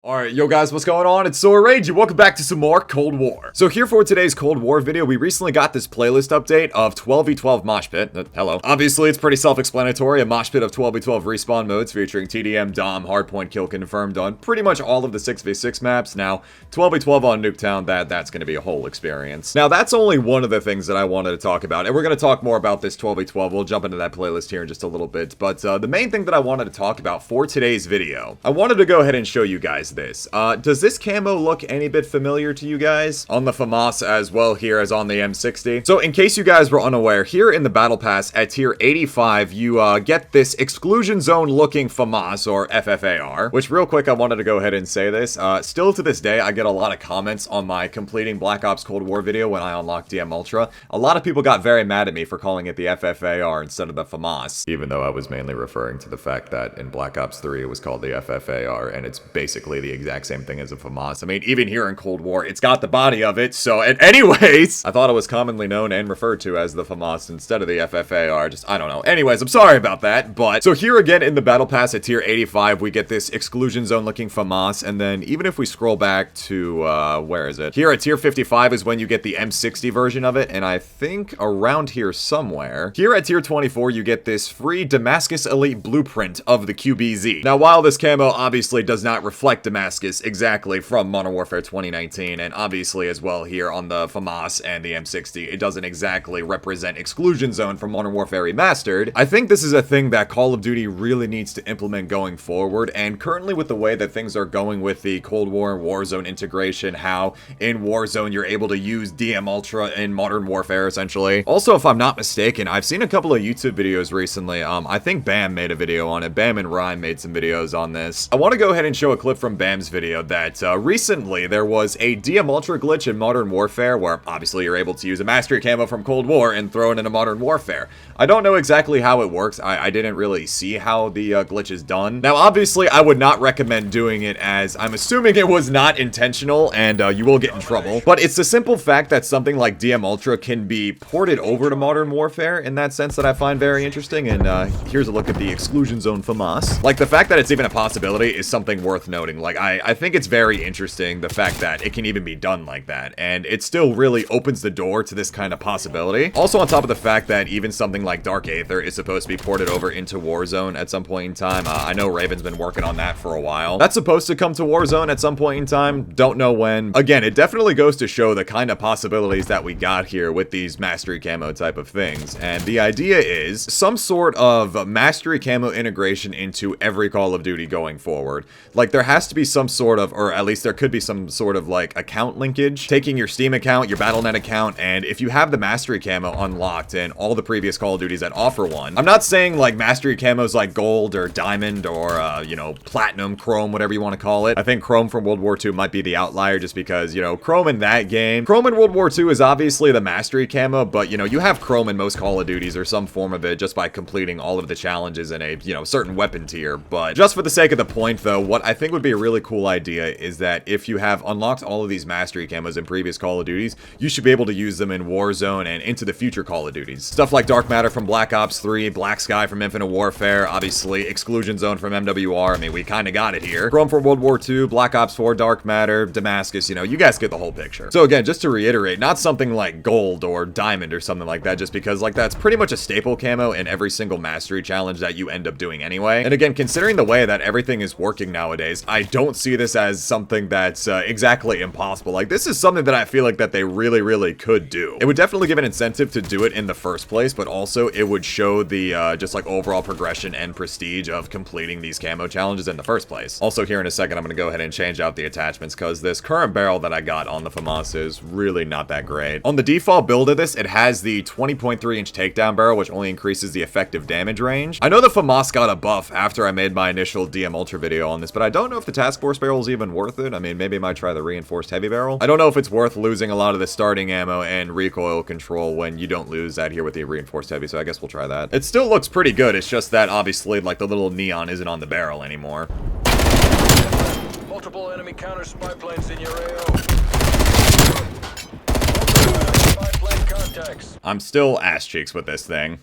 Alright, yo guys, what's going on? It's Sora Rage and welcome back to some more Cold War. So here for today's Cold War video, we recently got this playlist update of 12v12 Mosh Pit. Hello. Obviously, it's pretty self-explanatory, a Mosh Pit of 12v12 respawn modes featuring TDM, Dom, Hardpoint, Kill confirmed on pretty much all of the 6v6 maps. Now, 12v12 on Nuketown, that's going to be a whole experience. Now, that's only one of the things that I wanted to talk about, and we're going to talk more about this 12v12. We'll jump into that playlist here in just a little bit, but the main thing that I wanted to talk about for today's video, I wanted to go ahead and show you guys this. Does this camo look any bit familiar to you guys? On the FAMAS as well here as on the M60. So in case you guys were unaware, here in the Battle Pass at tier 85, you get this Exclusion Zone looking FAMAS or FFAR, which real quick I wanted to go ahead and say this. Still to this day, I get a lot of comments on my completing Black Ops Cold War video when I unlocked DM Ultra. A lot of people got very mad at me for calling it the FFAR instead of the FAMAS, even though I was mainly referring to the fact that in Black Ops 3 it was called the FFAR, and it's basically the exact same thing as a FAMAS. I mean, even here in Cold War, it's got the body of it, so anyways, I thought it was commonly known and referred to as the FAMAS instead of the FFAR, just, I don't know. Anyways, I'm sorry about that, but, so here again in the Battle Pass at tier 85, we get this Exclusion Zone looking FAMAS, and then even if we scroll back to, where is it? Here at tier 55 is when you get the M60 version of it, and I think around here somewhere. Here at tier 24, you get this free Damascus Elite blueprint of the QBZ. Now, while this camo obviously does not reflect Damascus exactly from Modern Warfare 2019, and obviously as well here on the FAMAS and the M60, it doesn't exactly represent Exclusion Zone from Modern Warfare Remastered. I think this is a thing that Call of Duty really needs to implement going forward, and currently with the way that things are going with the Cold War and Warzone integration, how in Warzone you're able to use DM Ultra in Modern Warfare essentially. Also, if I'm not mistaken, I've seen a couple of YouTube videos recently. I think Bam made a video on it. Bam and Rhyme made some videos on this. I want to go ahead and show a clip from Bam's video that recently there was a DM Ultra glitch in Modern Warfare where obviously you're able to use a mastery camo from Cold War and throw it into Modern Warfare. I don't know exactly how it works. I didn't really see how the glitch is done. Now obviously I would not recommend doing it, as I'm assuming it was not intentional and you will get in trouble. But it's the simple fact that something like DM Ultra can be ported over to Modern Warfare in that sense that I find very interesting, and here's a look at the Exclusion Zone FAMAS. Like, the fact that it's even a possibility is something worth noting. Like, I think it's very interesting, the fact that it can even be done like that, and it still really opens the door to this kind of possibility. Also on top of the fact that even something like Dark Aether is supposed to be ported over into Warzone at some point in time. I know Raven's been working on that for a while. That's supposed to come to Warzone at some point in time, don't know when. Again, it definitely goes to show the kind of possibilities that we got here with these mastery camo type of things, and the idea is some sort of mastery camo integration into every Call of Duty going forward. Like, there has to be some sort of, or at least there could be some sort of like account linkage, taking your Steam account, your Battle.net account, and if you have the mastery camo unlocked in all the previous Call of Duties that offer one. I'm not saying like mastery camos like gold or diamond or you know, platinum, chrome, whatever you want to call it. I think chrome from World War II might be the outlier, just because, you know, chrome in that game, chrome in World War II is obviously the mastery camo, but you know, you have chrome in most Call of Duties or some form of it just by completing all of the challenges in a, you know, certain weapon tier. But just for the sake of the point though, what I think would be a really cool idea is that if you have unlocked all of these mastery camos in previous Call of Duties, you should be able to use them in Warzone and into the future Call of Duties. Stuff like Dark Matter from Black Ops 3, Black Sky from Infinite Warfare, obviously Exclusion Zone from MWR, I mean, we kind of got it here. Chrome for World War II, Black Ops 4, Dark Matter, Damascus, you know, you guys get the whole picture. So again, just to reiterate, not something like gold or diamond or something like that, just because like that's pretty much a staple camo in every single mastery challenge that you end up doing anyway. And again, considering the way that everything is working nowadays, I don't see this as something that's exactly impossible. Like, this is something that I feel like that they really could do. It would definitely give an incentive to do it in the first place, but also it would show the just like overall progression and prestige of completing these camo challenges in the first place. Also, here in a second, I'm going to go ahead and change out the attachments because this current barrel that I got on the FAMAS is really not that great. On the default build of this, it has the 20.3-inch takedown barrel, which only increases the effective damage range. I know the FAMAS got a buff after I made my initial DM Ultra video on this, but I don't know if the Task Force barrel is even worth it. I mean, maybe I might try the reinforced heavy barrel. I don't know if it's worth losing a lot of the starting ammo and recoil control when you don't lose that here with the reinforced heavy, so I guess we'll try that. It still looks pretty good, it's just that obviously like the little neon isn't on the barrel anymore. Multiple enemy counter spy planes in your AO. Spy plane contact. I'm still ass cheeks with this thing.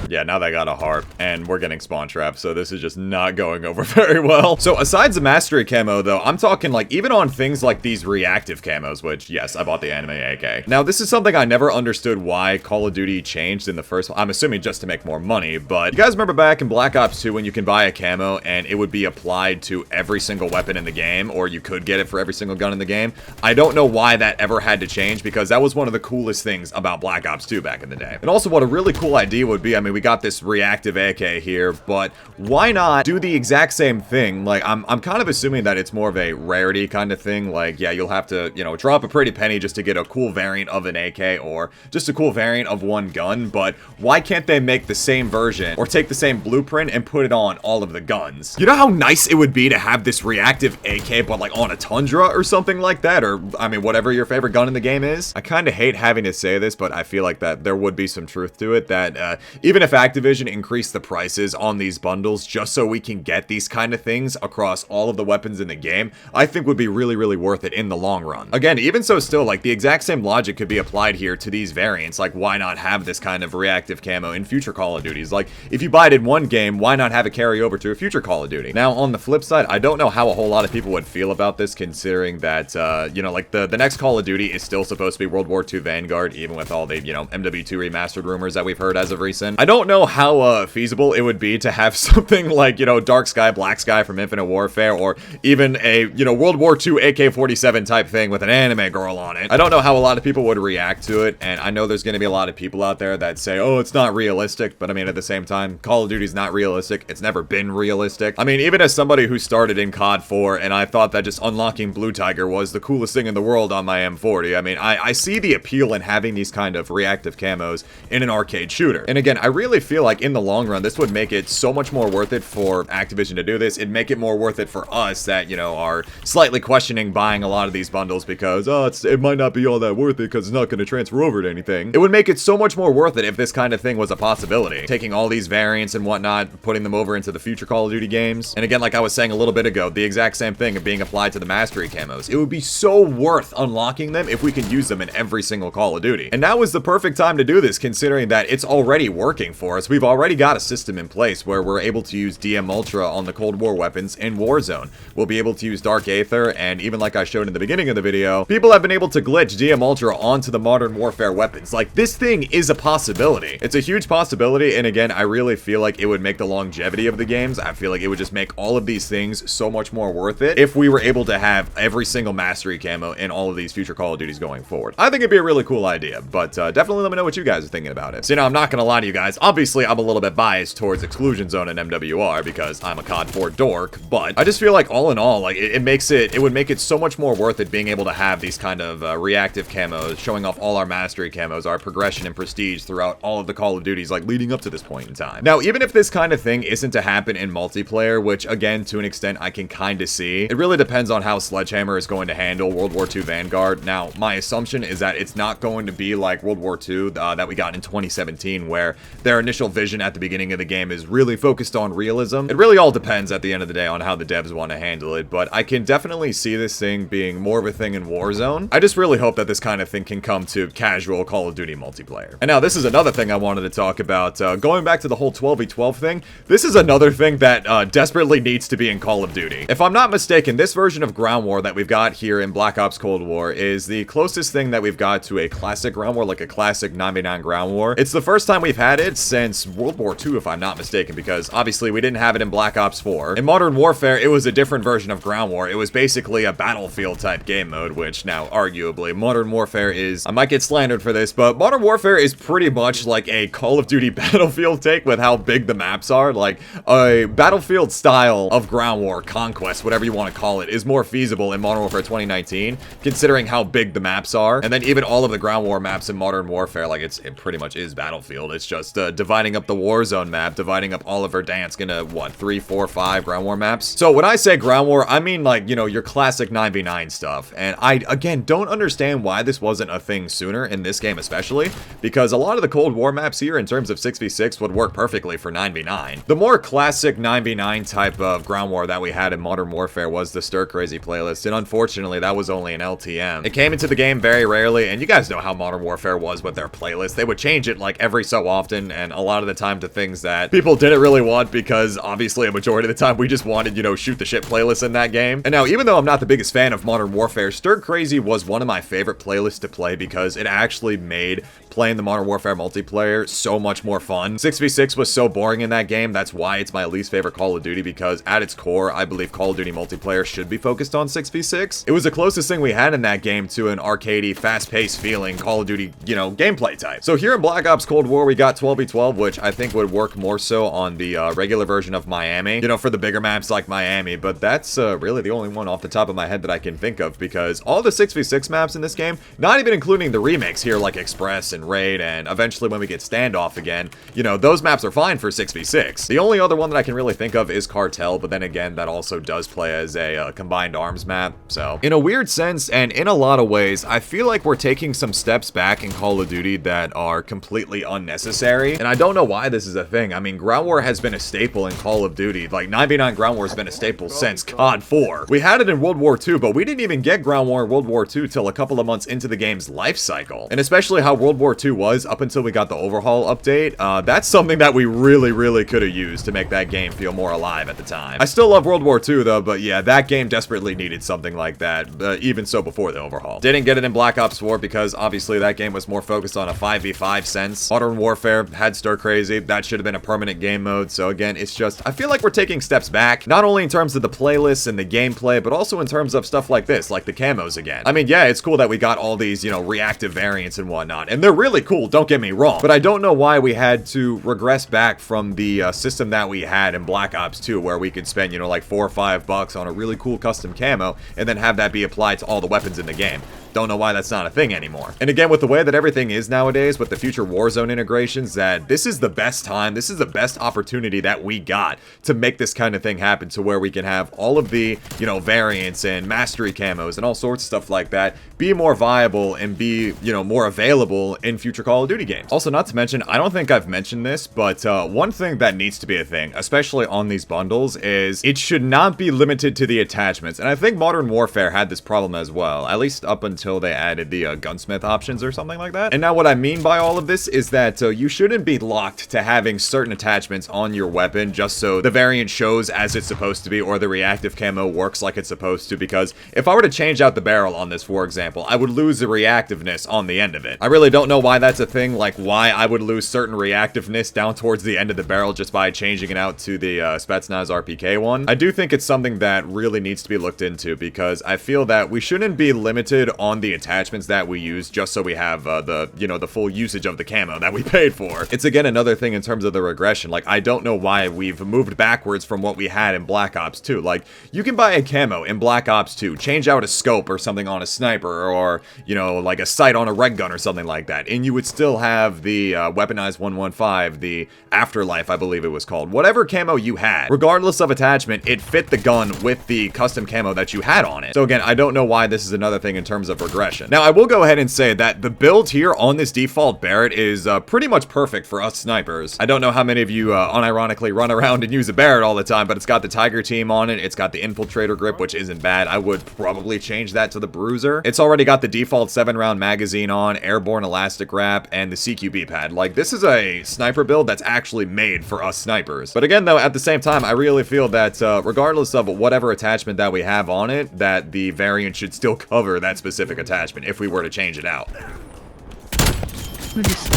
Yeah, now they got a harp, and we're getting spawn trapped, so this is just not going over very well. So aside the mastery camo, though, I'm talking like even on things like these reactive camos, which, yes, I bought the anime AK. Now, this is something I never understood why Call of Duty changed in the first, I'm assuming just to make more money, but you guys remember back in Black Ops 2 when you can buy a camo and it would be applied to every single weapon in the game, or you could get it for every single gun in the game? I don't know why that ever had to change, because that was one of the coolest things about Black Ops 2 back in the day. And also what a really cool idea would be, I mean, we got this reactive AK here, but why not do the exact same thing? Like, I'm kind of assuming that it's more of a rarity kind of thing. Like, yeah, you'll have to, you know, drop a pretty penny just to get a cool variant of an AK or just a cool variant of one gun, but why can't they make the same version or take the same blueprint and put it on all of the guns? You know how nice it would be to have this reactive AK, but like on a Tundra or something like that, or, I mean, whatever your favorite gun in the game is? I kind of hate having to say this, but I feel like that there would be some truth to it, that even if Activision increased the prices on these bundles just so we can get these kind of things across all of the weapons in the game, I think would be really, really worth it in the long run. Again, even so still, like, the exact same logic could be applied here to these variants. Like, why not have this kind of reactive camo in future Call of Duties? Like, if you buy it in one game, why not have it carry over to a future Call of Duty? Now, on the flip side, I don't know how a whole lot of people would feel about this, considering that, you know, like, the next Call of Duty is still supposed to be World War II Vanguard, even with all the, you know, MW2 Remastered rumors that we've heard as of recent. I don't know how feasible it would be to have something like, you know, Dark Sky, Black Sky from Infinite Warfare, or even a, you know, World War II AK-47 type thing with an anime girl on it. I don't know how a lot of people would react to it, and I know there's going to be a lot of people out there that say, oh, it's not realistic, but I mean, at the same time, Call of Duty's not realistic. It's never been realistic. I mean, even as somebody who started in COD 4, and I thought that just unlocking Blue Tiger was the coolest thing in the world on my M40, I mean, I see the appeal in having these kind of reactive camos in an arcade shooter. And again, I really feel like in the long run, this would make it so much more worth it for Activision to do this. It'd make it more worth it for us that, you know, are slightly questioning buying a lot of these bundles because, oh, it might not be all that worth it because it's not going to transfer over to anything. It would make it so much more worth it if this kind of thing was a possibility. Taking all these variants and whatnot, putting them over into the future Call of Duty games. And again, like I was saying a little bit ago, the exact same thing of being applied to the mastery camos. It would be so worth unlocking them if we could use them in every single Call of Duty. And now is the perfect time to do this, considering that it's already working for us. We've already got a system in place where we're able to use DM Ultra on the Cold War weapons in Warzone. We'll be able to use Dark Aether, and even like I showed in the beginning of the video, people have been able to glitch DM Ultra onto the Modern Warfare weapons. Like, this thing is a possibility. It's a huge possibility, and again, I really feel like it would make the longevity of the games. I feel like it would just make all of these things so much more worth it if we were able to have every single mastery camo in all of these future Call of Duties going forward. I think it'd be a really cool idea, but definitely let me know what you guys are thinking about it. So, you know, I'm not gonna lie to you guys. Obviously, I'm a little bit biased towards Exclusion Zone and MWR because I'm a COD 4 dork, but I just feel like all in all, like, it would make it so much more worth it being able to have these kind of reactive camos, showing off all our mastery camos, our progression and prestige throughout all of the Call of Duties, like, leading up to this point in time. Now, even if this kind of thing isn't to happen in multiplayer, which, again, to an extent, I can kind of see, it really depends on how Sledgehammer is going to handle World War II Vanguard. Now, my assumption is that it's not going to be like World War II that we got in 2017, where their initial vision at the beginning of the game is really focused on realism. It really all depends at the end of the day on how the devs want to handle it, but I can definitely see this thing being more of a thing in Warzone. I just really hope that this kind of thing can come to casual Call of Duty multiplayer. And now, this is another thing I wanted to talk about. Going back to the whole 12v12 thing, this is another thing that desperately needs to be in Call of Duty. If I'm not mistaken, this version of Ground War that we've got here in Black Ops Cold War is the closest thing that we've got to a classic Ground War, like a classic 9v9 Ground War. It's the first time we've had it since World War II, if I'm not mistaken, because obviously we didn't have it in Black Ops 4. In Modern Warfare, it was a different version of Ground War. It was basically a battlefield type game mode, which now, arguably, Modern Warfare is, I might get slandered for this, but Modern Warfare is pretty much like a Call of Duty Battlefield take with how big the maps are. Like, a Battlefield style of Ground War, Conquest, whatever you want to call it, is more feasible in Modern Warfare 2019, considering how big the maps are. And then even all of the Ground War maps in Modern Warfare, like, it pretty much is Battlefield. It's just dividing up the Warzone map, dividing up all of Verdansk into, what, 3, 4, 5 Ground War maps? So when I say Ground War, I mean, like, you know, your classic 9v9 stuff. And I, again, don't understand why this wasn't a thing sooner, in this game especially, because a lot of the Cold War maps here, in terms of 6v6, would work perfectly for 9v9. The more classic 9v9 type of Ground War that we had in Modern Warfare was the Stir Crazy playlist, and unfortunately, that was only an LTM. It came into the game very rarely, and you guys know know how Modern Warfare was with their playlist. They would change it like every so often, and a lot of the time to things that people didn't really want, because obviously a majority of the time we just wanted, you know, shoot the shit playlists in that game. And now, even though I'm not the biggest fan of Modern Warfare, Stir Crazy was one of my favorite playlists to play because it actually made playing the Modern Warfare multiplayer so much more fun. 6v6 was so boring in that game. That's why it's my least favorite Call of Duty, because at its core, I believe Call of Duty multiplayer should be focused on 6v6. It was the closest thing we had in that game to an arcadey, fast-paced feeling Call of Duty, you know, gameplay type. So here in Black Ops Cold War, we got 12v12, which I think would work more so on the regular version of Miami, you know, for the bigger maps like Miami, but that's really the only one off the top of my head that I can think of, because all the 6v6 maps in this game, not even including the remakes here like Express and Raid, and eventually when we get Standoff again, you know, those maps are fine for 6v6. The only other one that I can really think of is Cartel, but then again, that also does play as a combined arms map. So in a weird sense, and in a lot of ways, I feel like we're taking some steps back in Call of Duty that are completely unnecessary, and I don't know why this is a thing. I mean, Ground War has been a staple in Call of Duty. Like, 9v9 Ground War has been a staple since COD 4. We had it in World War II, but we didn't even get Ground War in World War II till a couple of months into the game's life cycle. And especially how World War II was up until we got the overhaul update, that's something that we really could have used to make that game feel more alive at the time. I still love World War II though, but yeah, that game desperately needed something like that, even so before the overhaul. Didn't get it in Black Ops 4 because obviously that game was more focused on a 5v5 sense. Modern Warfare had Stir Crazy. That should have been a permanent game mode. So again, it's just, I feel like we're taking steps back, not only in terms of the playlists and the gameplay, but also in terms of stuff like this, like the camos again. I mean, yeah, it's cool that we got all these, you know, reactive variants and whatnot, and they're really cool, don't get me wrong, but I don't know why we had to regress back from the system that we had in Black Ops 2, where we could spend, you know, like $4 or $5 on a really cool custom camo, and then have that be applied to all the weapons in the game. Don't know why that's not a thing anymore. And again, with the way that everything is nowadays, with the future Warzone integrations, that this is the best time, this is the best opportunity that we got to make this kind of thing happen, to where we can have all of the, you know, variants and mastery camos and all sorts of stuff like that be more viable and be, you know, more available in future Call of Duty games. Also, not to mention, I don't think I've mentioned this, but one thing that needs to be a thing, especially on these bundles, is it should not be limited to the attachments. And I think Modern Warfare had this problem as well, at least up until they added the gunsmith options or something like that. And now what I mean by all of this is that you shouldn't be locked to having certain attachments on your weapon just so the variant shows as it's supposed to be, or the reactive camo works like it's supposed to, because if I were to change out the barrel on this, for example, I would lose the reactiveness on the end of it. I really don't know why that's a thing, like why I would lose certain reactiveness down towards the end of the barrel just by changing it out to the Spetsnaz RPK one. I do think it's something that really needs to be looked into, because I feel that we shouldn't be limited on the attachments that we use just so we have the, you know, the full usage of the camo that we paid for. It's again another thing in terms of the regression. Like, I don't know why we've moved backwards from what we had in Black Ops 2. Like, you can buy a camo in Black Ops 2, change out a scope or something on a sniper, or, you know, like a sight on a red gun or something like that, and you would still have the weaponized 115, the Afterlife, I believe it was called. Whatever camo you had, regardless of attachment, it fit the gun with the custom camo that you had on it. So again, I don't know why this is another thing in terms of regression. Now, I will go ahead and say that the build here on this default Barrett is pretty much perfect for us snipers. I don't know how many of you unironically run around and use a Barrett all the time, but it's got the Tiger team on it. It's got the Infiltrator grip, which isn't bad. I would probably change that to the Bruiser. It's already got the default 7-round magazine on, airborne elastic wrap, and the CQB pad. Like, this is a sniper build that's actually made for us snipers. But again, though, at the same time, I really feel that regardless of whatever attachment that we have on it, that the variant should still cover that specific attachment if we were to change it out.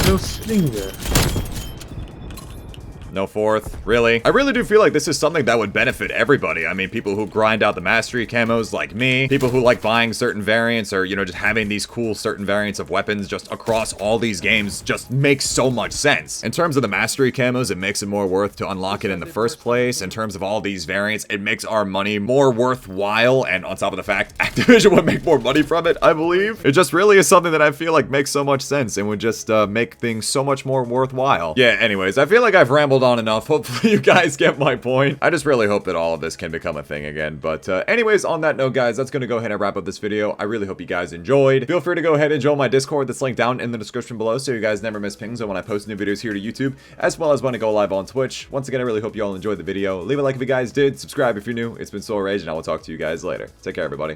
No sling there. No fourth, really? I really do feel like this is something that would benefit everybody. I mean, people who grind out the mastery camos like me, people who like buying certain variants, or, you know, just having these cool certain variants of weapons just across all these games just makes so much sense. In terms of the mastery camos, it makes it more worth to unlock it in the first place. In terms of all these variants, it makes our money more worthwhile, and on top of the fact, Activision would make more money from it, I believe. It just really is something that I feel like makes so much sense and would just make things so much more worthwhile. Yeah, anyways, I feel like I've rambled on enough. Hopefully you guys get my point. I just really hope that all of this can become a thing again. But anyways, on that note, guys, that's gonna go ahead and wrap up this video. I really hope you guys enjoyed. Feel free to go ahead and join my Discord that's linked down in the description below, so you guys never miss pings on when I post new videos here to YouTube, as well as when I go live on Twitch. Once again, I really hope you all enjoyed the video. Leave a like if you guys did, subscribe if you're new. It's been Soul Rage, and I will talk to you guys later. Take care, everybody.